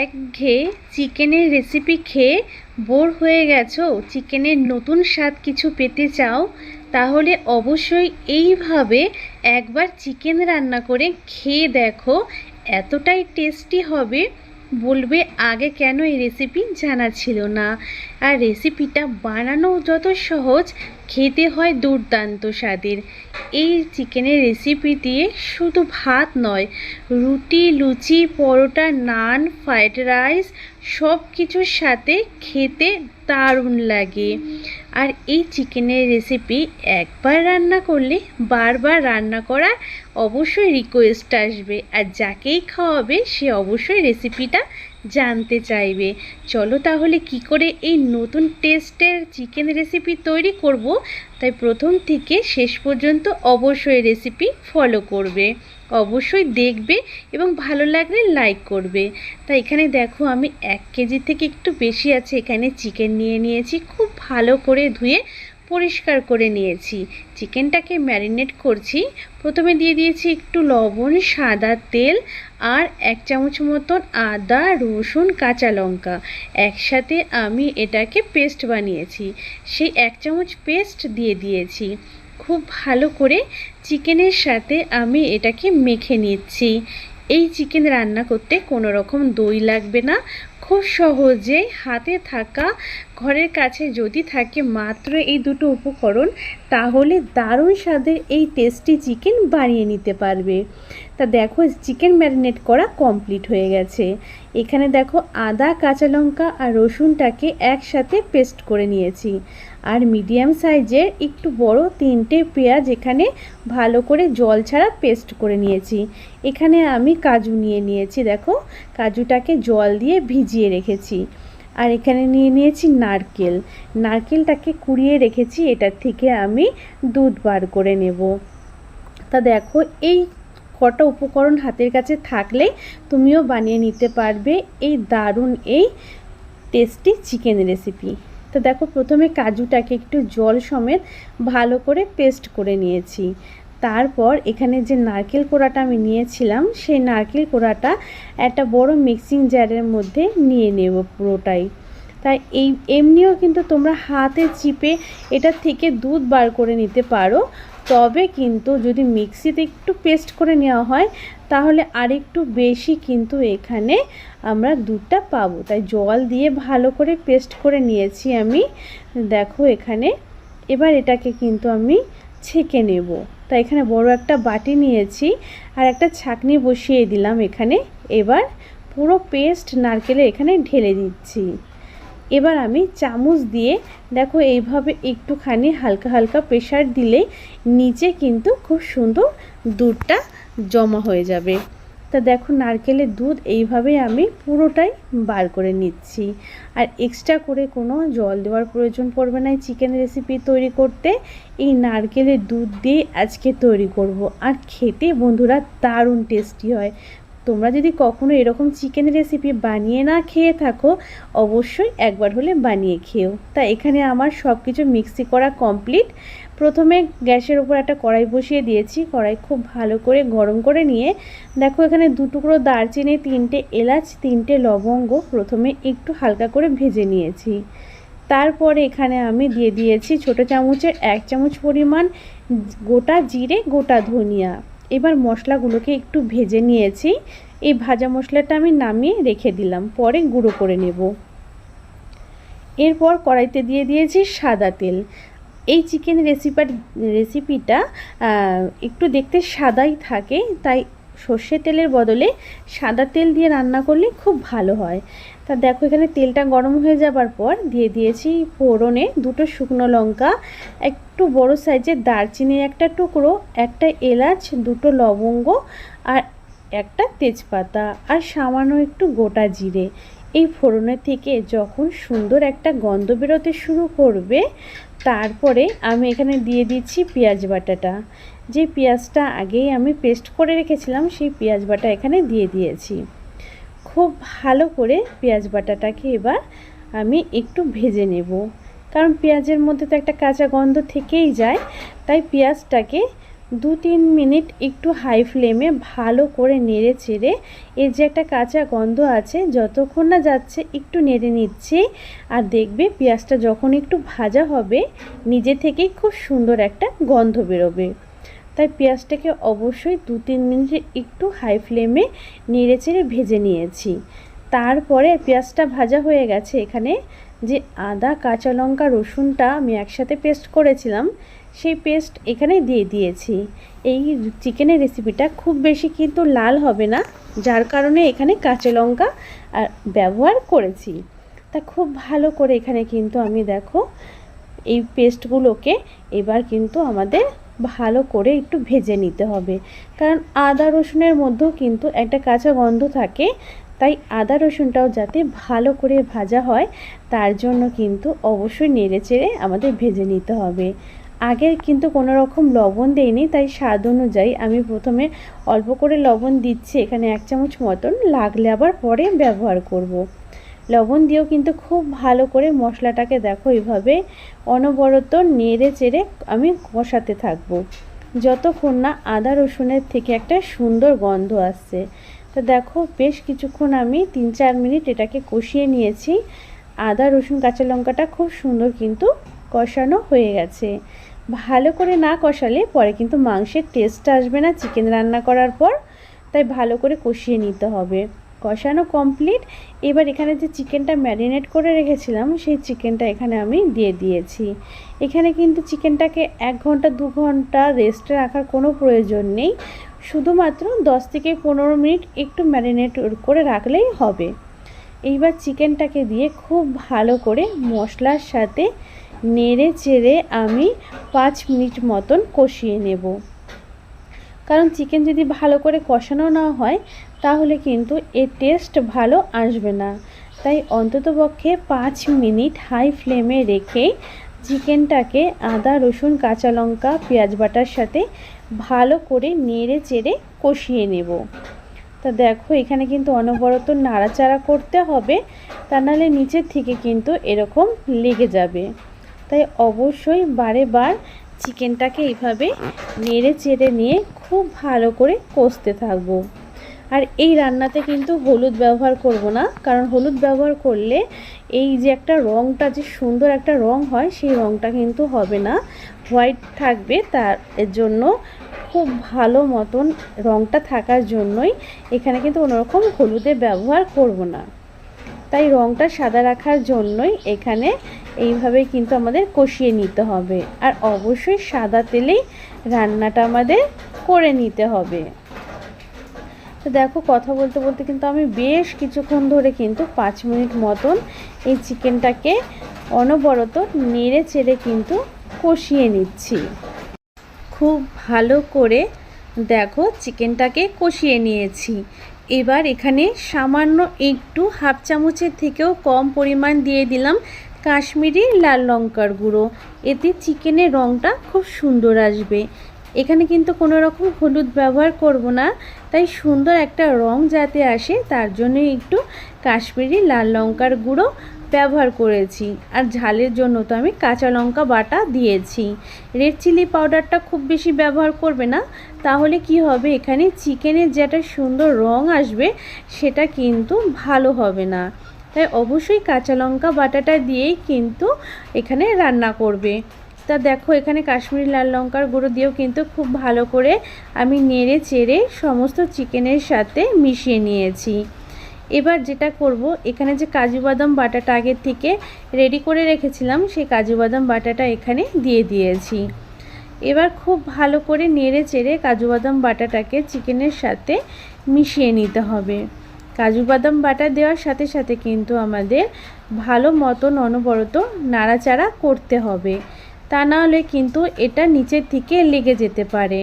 একঘেয়ে চিকেনের রেসিপি খেয়ে বোর হয়ে গেছো, চিকেনের নতুন স্বাদ কিছু পেতে চাও, তাহলে অবশ্যই এইভাবে একবার চিকেন রান্না করে খেয়ে দেখো। এতটাই টেস্টি হবে, বলবে আগে কেন এই রেসিপি জানা ছিল না। আর রেসিপিটা বানানো যত সহজ, খেতে হয় দুর্দান্ত স্বাদের। এই চিকেনের রেসিপি দিয়ে শুধু ভাত নয়, রুটি, লুচি, পরোটা, নান, ফ্রাইড রাইস সব কিছুর সাথে খেতে দারুণ লাগে। আর এই চিকেনের রেসিপি একবার রান্না করলে বারবার রান্না করার অবশ্যই রিকোয়েস্ট আসবে, আর যাকেই খাওয়াবে সে অবশ্যই রেসিপিটা জানতে চাইবে। চলো তাহলে কি করে এই নতুন টেস্টের চিকেন রেসিপি তৈরি করব, তাই প্রথম থেকে শেষ পর্যন্ত অবশ্যই রেসিপি ফলো করবে, অবশ্যই দেখবে এবং ভালো লাগলে লাইক করবে। তাই এখানে দেখো আমি 1 কেজি থেকে একটু বেশি আছে এখানে চিকেন নিয়ে নিয়েছি, খুব ভালো করে ধুয়ে পরিষ্কার করে নিয়েছি। চিকেনটাকে ম্যারিনেট করছি। প্রথমে দিয়ে দিয়েছি একটু লবণ, সাদা তেল আর 1 চামচ মতন আদা, রসুন, কাঁচা লঙ্কা একসাথে আমি এটাকে পেস্ট বানিয়েছি, সেই 1 চামচ পেস্ট দিয়ে দিয়েছি। খুব ভালো করে চিকেনের সাথে আমি এটাকে মেখে নিচ্ছি। এই চিকেন রান্না করতে কোনো রকম দই লাগবে না, খুব সহজেই হাতে থাকা ঘরের কাছে যদি থাকে মাত্র এই দুটো উপকরণ, তাহলে দারুণ স্বাদের এই টেস্টি চিকেন বানিয়ে নিতে পারবে। তা দেখো চিকেন ম্যারিনেট করা কমপ্লিট হয়ে গেছে। এখানে দেখো আদা, কাঁচা লঙ্কা আর রসুনটাকে একসাথে পেস্ট করে নিয়েছি। আর মিডিয়াম সাইজের একটু বড় 3টে পেঁয়াজ এখানে ভালো করে জল ছাড়া পেস্ট করে নিয়েছি। এখানে আমি কাজু নিয়ে নিয়েছি, দেখো কাজুটাকে জল দিয়ে ভিজিয়ে রেখেছি। আর এখানে নিয়ে নিয়েছি নারকেল, নারকেলটাকে কুড়িয়ে রেখেছি, এটার থেকে আমি দুধ বার করে নেব। তা দেখো এই কটা উপকরণ হাতের কাছে থাকলেই তুমিও বানিয়ে নিতে পারবে এই দারুণ এই টেস্টি চিকেন রেসিপি। তো দেখো প্রথমে কাজুটাকে একটু জল সমেত ভালো করে পেস্ট করে নিয়েছি। তারপর এখানে যে নারকেল কোড়াটা আমি নিয়েছিলাম, সেই নারকেল কোড়াটা একটা বড় মিক্সিং জারের মধ্যে নিয়ে নেব পুরোটাই। তাই এমনিও কিন্তু তোমরা হাতে চিপে এটার থেকে দুধ বার করে নিতে পারো, তবে কিন্তু যদি মিক্সিতে একটু পেস্ট করে নেওয়া হয় তাহলে আরেকটু বেশি কিন্তু এখানে আমরা দুধটা পাবো। তাই জল দিয়ে ভালো করে পেস্ট করে নিয়েছি আমি, দেখো এখানে। এবার এটাকে কিন্তু আমি ছেঁকে নেব। তাই এখানে বড় একটা বাটি নিয়েছি আর একটা ছাঁকনি বসিয়ে দিলাম এখানে। এবার পুরো পেস্ট নারকেলে এখানে ঢেলে দিচ্ছি। এবার আমি চামচ দিয়ে দেখো এইভাবে একটুখানি হালকা হালকা প্রেসার দিলে নিচে কিন্তু খুব সুন্দর দুধটা জমা হয়ে যাবে। তা দেখো নারকেলের দুধ এইভাবে আমি পুরোটাই বার করে নিচ্ছি। আর এক্সট্রা করে কোনো জল দেওয়ার প্রয়োজন পড়বে না এই চিকেন রেসিপি তৈরি করতে। এই নারকেলের দুধ দিয়ে আজকে তৈরি করব, আর খেতে বন্ধুরা দারুণ টেস্টি হয়। তোমরা যদি কখনো এরকম চিকেন রেসিপি বানিয়ে না খেয়ে থাকো, অবশ্যই একবার হলে বানিয়ে খেও। তা এখানে আমার সব কিছু মিক্সি করা কমপ্লিট। প্রথমে গ্যাসের ওপর একটা কড়াই বসিয়ে দিয়েছি, কড়াই খুব ভালো করে গরম করে নিয়ে দেখো এখানে 2 টুকরো দারচিনি, 3টে এলাচ, 3টে লবঙ্গ প্রথমে একটু হালকা করে ভেজে নিয়েছি। তারপরে এখানে আমি দিয়ে দিয়েছি ছোটো চামচের 1 চামচ পরিমাণ গোটা জিরে, গোটা ধনিয়া। এবার মশলাগুলোকে একটু ভেজে নিয়েছি। এই ভাজা মশলাটা আমি নামিয়ে রেখে দিলাম, পরে গুঁড়ো করে নেব। এরপর কড়াইতে দিয়ে দিয়েছি সাদা তেল। এই চিকেন রেসিপিটা একটু দেখতে সাদাই থাকে, তাই সর্ষের তেলের বদলে সাদা তেল দিয়ে রান্না করলে খুব ভালো হয়। তা দেখো এখানে তেলটা গরম হয়ে যাবার পর দিয়ে দিয়েছি ফোড়নে 2টো শুকনো লঙ্কা, একটু বড় সাইজের দারচিনি একটা টুকরো, একটা এলাচ, 2টো লবঙ্গ আর একটা তেজপাতা আর সামান্য একটু গোটা জিরে। এই ফোড়নের থেকে যখন সুন্দর একটা গন্ধ বেরোতে শুরু করবে, তারপরে আমি এখানে দিয়ে দিচ্ছি পেঁয়াজ বাটাটা। যে পেঁয়াজটা আগেই আমি পেস্ট করে রেখেছিলাম, সেই পেঁয়াজ বাটা এখানে দিয়ে দিয়েছি। খুব ভালো করে পেঁয়াজ বাটাটাকে এবার আমি একটু ভেজে নেব, কারণ পেঁয়াজের মধ্যে তো একটা কাঁচা গন্ধ থেকেই যায়। তাই পেঁয়াজটাকে 2-3 মিনিট একটু হাই ফ্লেমে ভালো করে নেড়ে চেড়ে এর যে একটা কাঁচা গন্ধ আছে যতক্ষণ না যাচ্ছে একটু নেড়ে নিচ্ছি। আর দেখবে পেঁয়াজটা যখন একটু ভাজা হবে নিজে থেকেই খুব সুন্দর একটা গন্ধ বেরোবে। তাই পেঁয়াজটাকে অবশ্যই 2-3 মিনিট একটু হাই ফ্লেমে নেড়ে চেড়ে ভেজে নিয়েছি। তারপরে পেঁয়াজটা ভাজা হয়ে গেছে, এখানে যে আদা কাঁচা লঙ্কা রসুনটা আমি একসাথে পেস্ট করেছিলাম সেই পেস্ট এখানে দিয়ে দিয়েছি। এই চিকেনের রেসিপিটা খুব বেশি কিন্তু লাল হবে না, যার কারণে এখানে কাঁচা লঙ্কা ব্যবহার করেছি। তা খুব ভালো করে এখানে কিন্তু আমি দেখো এই পেস্টগুলোকে এবার কিন্তু আমাদের ভালো করে একটু ভেজে নিতে হবে, কারণ আদা রসুনের মধ্যেও কিন্তু একটা কাঁচা গন্ধ থাকে। তাই আদা রসুনটাও যাতে ভালো করে ভাজা হয় তার জন্য কিন্তু অবশ্যই নেড়ে চেড়ে আমাদের ভেজে নিতে হবে। আগে কিন্তু কোনো রকম লবণ দেইনি, তাই স্বাদ অনুযায়ী আমি প্রথমে অল্প করে লবণ দিচ্ছি, এখানে 1 চামচ মতন, লাগলে আবার পরে ব্যবহার করব। লবণ দিয়েও কিন্তু খুব ভালো করে মশলাটাকে দেখো এইভাবে অনবরত নেড়ে চেড়ে আমি কষাতে থাকবো যতক্ষণ না আদা রসুনের থেকে একটা সুন্দর গন্ধ আসছে। তো দেখো বেশ কিছুক্ষণ আমি 3-4 মিনিট এটাকে কষিয়ে নিয়েছি। আদা রসুন কাঁচা লঙ্কাটা খুব সুন্দর কিন্তু কষানো হয়ে গেছে। ভালো করে না কষালে পরে কিন্তু মাংসের টেস্ট আসবে না চিকেন রান্না করার পর, তাই ভালো করে কষিয়ে নিতে হবে। কষানো কমপ্লিট। এবার এখানে যে চিকেনটা ম্যারিনেট করে রেখেছিলাম সেই চিকেনটা এখানে আমি দিয়ে দিয়েছি। এখানে কিন্তু চিকেনটাকে 1 ঘন্টা 2 ঘন্টা রেস্টে রাখার কোনো প্রয়োজন নেই, শুধুমাত্র 10 থেকে 15 মিনিট একটু ম্যারিনেট করে রাখলেই হবে। এইবার চিকেনটাকে দিয়ে খুব ভালো করে মশলার সাথে নেড়ে চেড়ে আমি 5 মিনিট মতন কষিয়ে নেব, কারণ চিকেন যদি ভালো করে কষানো না হয় তাহলে কিন্তু এর টেস্ট ভালো আসবে না। তাই অন্ততপক্ষে 5 মিনিট হাই ফ্লেমে রেখে চিকেনটাকে আদা রসুন কাঁচা লঙ্কা পেঁয়াজ বাটার সাথে ভালো করে নেড়ে চেড়ে কষিয়ে নেব। তা দেখো এখানে কিন্তু অনবরত নাড়াচাড়া করতে হবে, তা নাহলে নিচের থেকে কিন্তু এরকম লেগে যাবে। তাই অবশ্যই বারে বার চিকেনটাকে এইভাবে নেড়ে চেড়ে নিয়ে খুব ভালো করে কষতে থাকবো। আর এই রান্নাতে কিন্তু হলুদ ব্যবহার করব না, কারণ হলুদ ব্যবহার করলে এই যে একটা রঙটা যে সুন্দর একটা রঙ হয় সেই রঙটা কিন্তু হবে না, হোয়াইট থাকবে। তার এর জন্য খুব ভালো মতন রঙটা থাকার জন্যই এখানে কিন্তু কোনো রকম হলুদের ব্যবহার করব না। তাই রঙটা সাদা রাখার জন্যই এখানে এইভাবে কিন্তু আমাদের কষিয়ে নিতে হবে। আর অবশ্যই সাদা তেলেই রান্নাটা আমাদের করে নিতে হবে। তো দেখো কথা বলতে বলতে কিন্তু আমি বেশ কিছুক্ষণ ধরে কিন্তু 5 মিনিট মতন এই চিকেনটাকে অনবরত নেড়ে চেড়ে কিন্তু কষিয়ে নিচ্ছি। খুব ভালো করে দেখো চিকেনটাকে কষিয়ে নিয়েছি। এবার এখানে সামান্য একটু হাফ চামচের থেকেও কম পরিমাণ দিয়ে দিলাম কাশ্মীরি লাল লঙ্কার গুঁড়ো, এতে চিকেনের রঙটা খুব সুন্দর আসবে। এখানে কিন্তু কোনো রকম হলুদ ব্যবহার করব না, তাই সুন্দর একটা রং যাতে আসে তার জন্য একটু কাশ্মীরি লাল লঙ্কার গুঁড়ো ব্যবহার করেছি। আর ঝালের জন্য তো আমি কাঁচা লঙ্কা বাটা দিয়েছি। রেড চিলি পাউডারটা খুব বেশি ব্যবহার করবে না, তাহলে কি হবে এখানে চিকেনের যে একটা সুন্দর রং আসবে সেটা কিন্তু ভালো হবে না। তাই অবশ্যই কাঁচা লঙ্কা বাটাটা দিয়েই কিন্তু এখানে রান্না করবে। তা দেখো এখানে কাশ্মীরি লাল লঙ্কার গুঁড়ো দিয়েও কিন্তু খুব ভালো করে আমি নেড়ে চেড়ে সমস্ত চিকেনের সাথে মিশিয়ে নিয়েছি। এবার যেটা করব, এখানে যে কাজু বাদাম বাটাটা আগের থেকে রেডি করে রেখেছিলাম সেই কাজু বাদাম বাটাটা এখানে দিয়ে দিয়েছি। এবার খুব ভালো করে নেড়ে চেড়ে কাজু বাদাম বাটাটাকে চিকেনের সাথে মিশিয়ে নিতে হবে। কাজু বাদাম বাটা দেওয়ার সাথে সাথে কিন্তু আমাদের ভালো মতন অনবরত নাড়াচাড়া করতে হবে, তা না হলে কিন্তু এটা নিচের থেকে লেগে যেতে পারে।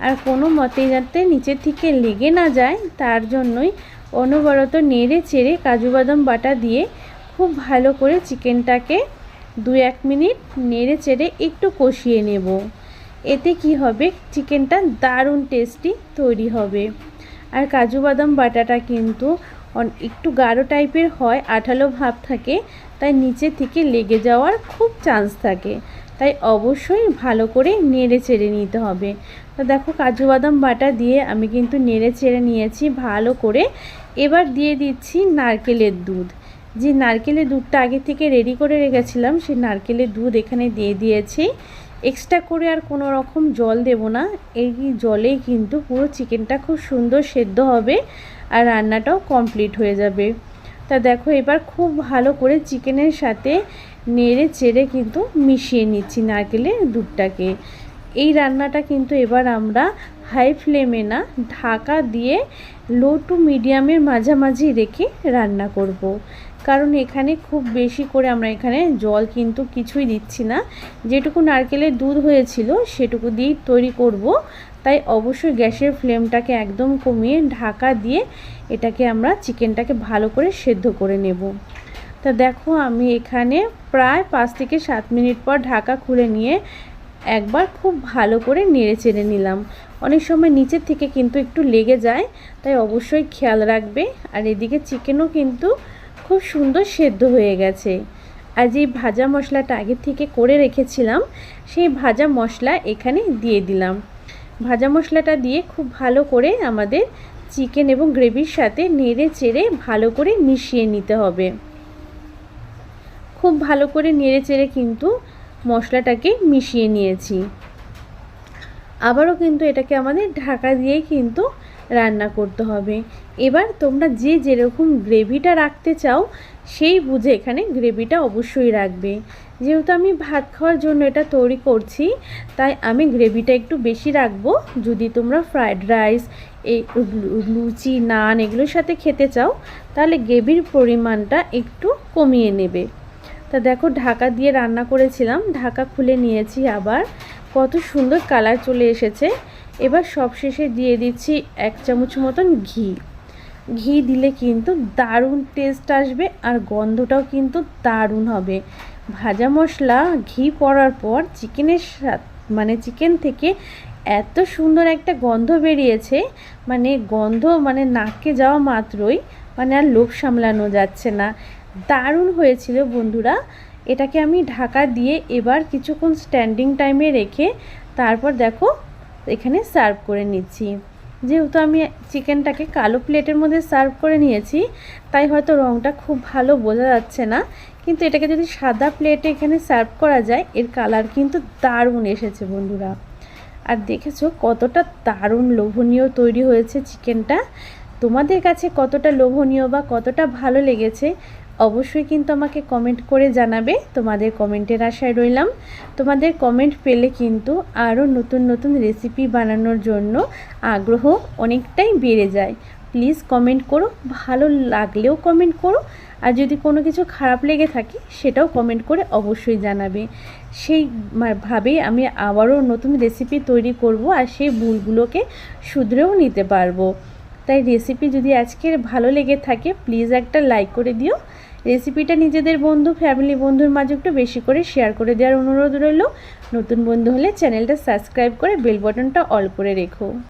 আর কোনো মতেই যাতে নিচের থেকে লেগে না যায় তার জন্যই অনবরত নেড়ে চেড়ে কাজু বাদাম বাটা দিয়ে খুব ভালো করে চিকেনটাকে 2-1 মিনিট নেড়ে চেড়ে একটু কষিয়ে নেব। এতে কি হবে চিকেনটা দারুণ টেস্টি তৈরি হবে। আর কাজু বাদাম বাটাটা কিন্তু একটু গাঢ় টাইপের হয়, আঠালো ভাব থাকে, তাই নিচে থেকে লেগে যাওয়ার খুব চান্স থাকে। তাই অবশ্যই ভালো করে নেড়ে চেড়ে নিতে হবে। তো দেখো কাজু বাদাম বাটা দিয়ে আমি কিন্তু নেড়ে চেড়ে নিয়েছি ভালো করে। এবার দিয়ে দিচ্ছি নারকেলের দুধ। যে নারকেলের দুধটা আগে থেকে রেডি করে রেখেছিলাম সেই নারকেলের দুধ এখানে দিয়ে দিয়েছি। এক্সট্রা করে আর কোনো রকম জল দেব না, এই জলেই কিন্তু পুরো চিকেনটা খুব সুন্দর সেদ্ধ হবে আর রান্নাটাও কমপ্লিট হয়ে যাবে। তা দেখো এবার খুব ভালো করে চিকেনের সাথে নেড়ে চেড়ে কিন্তু মিশিয়ে নিচ্ছি নারকেলের দুধটাকে। এই রান্নাটা কিন্তু এবার আমরা হাই ফ্লেমে না, ঢাকা দিয়ে লো টু মিডিয়ামের মাঝামাঝি রেখে রান্না করব। কারণ এখানে খুব বেশি করে আমরা এখানে জল কিন্তু কিছুই দিচ্ছি না, যেটুকু নারকেলের দুধ হয়েছিল সেটুকু দিয়েই তৈরি করব। তাই অবশ্যই গ্যাসের ফ্লেমটাকে একদম কমিয়ে ঢাকা দিয়ে এটাকে আমরা চিকেনটাকে ভালো করে সেদ্ধ করে নেব। তা দেখো আমি এখানে প্রায় 5 থেকে 7 মিনিট পর ঢাকা খুলে নিয়ে একবার খুব ভালো করে নেড়ে চেড়ে নিলাম। অনেক সময় নিচের থেকে কিন্তু একটু লেগে যায়, তাই অবশ্যই খেয়াল রাখবে। আর এদিকে চিকেনও কিন্তু খুব সুন্দর সেদ্ধ হয়ে গেছে। আর যেই ভাজা মশলাটা আগে থেকে করে রেখেছিলাম সেই ভাজা মশলা এখানে দিয়ে দিলাম। ভাজা মশলাটা দিয়ে খুব ভালো করে আমাদের চিকেন এবং গ্রেভির সাথে নেড়ে চেড়ে ভালো করে মিশিয়ে নিতে হবে। খুব ভালো করে নেড়ে চেড়ে কিন্তু মশলাটাকে মিশিয়ে নিয়েছি। আবারও কিন্তু এটাকে আমাদের ঢাকা দিয়েই কিন্তু রান্না করতে হবে। এবার তোমরা যে যেরকম গ্রেভিটা রাখতে চাও সেই বুঝে এখানে গ্রেভিটা অবশ্যই রাখবে। যেহেতু আমি ভাত খাওয়ার জন্য এটা তৈরি করছি তাই আমি গ্রেভিটা একটু বেশি রাখবো। যদি তোমরা ফ্রায়েড রাইস, এই লুচি, নান এগুলোর সাথে খেতে চাও তাহলে গ্রেভির পরিমাণটা একটু কমিয়ে নেবে। তা দেখো ঢাকা দিয়ে রান্না করেছিলাম, ঢাকা খুলে নিয়েছি, আবার কত সুন্দর কালার চলে এসেছে। এবার সবশেষে দিয়ে দিচ্ছি 1 চামচ মতন ঘি। ঘি দিলে কিন্তু দারুণ টেস্ট আসবে আর গন্ধটাও কিন্তু দারুণ হবে। ভাজা মশলা ঘি পড়ার পর চিকেনের চিকেন থেকে এত সুন্দর একটা গন্ধ বেরিয়েছে, গন্ধ নাকে যাওয়া মাত্রই আর লোভ সামলানো যাচ্ছে না। দারুণ হয়েছিল বন্ধুরা। এটাকে আমি ঢাকা দিয়ে এবার কিছুক্ষণ স্ট্যান্ডিং টাইমে রেখে তারপর দেখো এখানে সার্ভ করে নিচ্ছি। যেহেতু আমি চিকেনটাকে কালো প্লেটের মধ্যে সার্ভ করে নিয়েছি তাই হয়তো রঙটা খুব ভালো বোঝা যাচ্ছে না, কিন্তু এটাকে যদি সাদা প্লেটে এখানে সার্ভ করা যায় এর কালার কিন্তু দারুণ এসেছে বন্ধুরা। আর দেখেছো কতটা দারুণ লোভনীয় তৈরি হয়েছে চিকেনটা। তোমাদের কাছে কতটা লোভনীয় বা কতটা ভালো লেগেছে অবশ্যই কিন্তু আমাকে কমেন্ট করে জানাবে। তোমাদের কমেন্টের আশায় রইলাম। তোমাদের কমেন্ট পেলে কিন্তু আরও নতুন নতুন রেসিপি বানানোর জন্য আগ্রহ অনেকটাই বেড়ে যায়। প্লিজ কমেন্ট করো, ভালো লাগলেও কমেন্ট করো, আর যদি কোনো কিছু খারাপ লেগে থাকে সেটাও কমেন্ট করে অবশ্যই জানাবে। সেইভাবেই আমি আবারও নতুন রেসিপি তৈরি করব আর সেই ভুলগুলোকে শুধরেও নিতে পারবো। তাই রেসিপি যদি আজকের ভালো লেগে থাকে প্লিজ একটা লাইক করে দিও। রেসিপিটা নিজেদের বন্ধু, ফ্যামিলি, বন্ধুর মাঝে একটু বেশি করে শেয়ার করে দেওয়ার অনুরোধ রইল। নতুন বন্ধু হলে চ্যানেলটা সাবস্ক্রাইব করে বেল বাটনটা অল করে রেখো।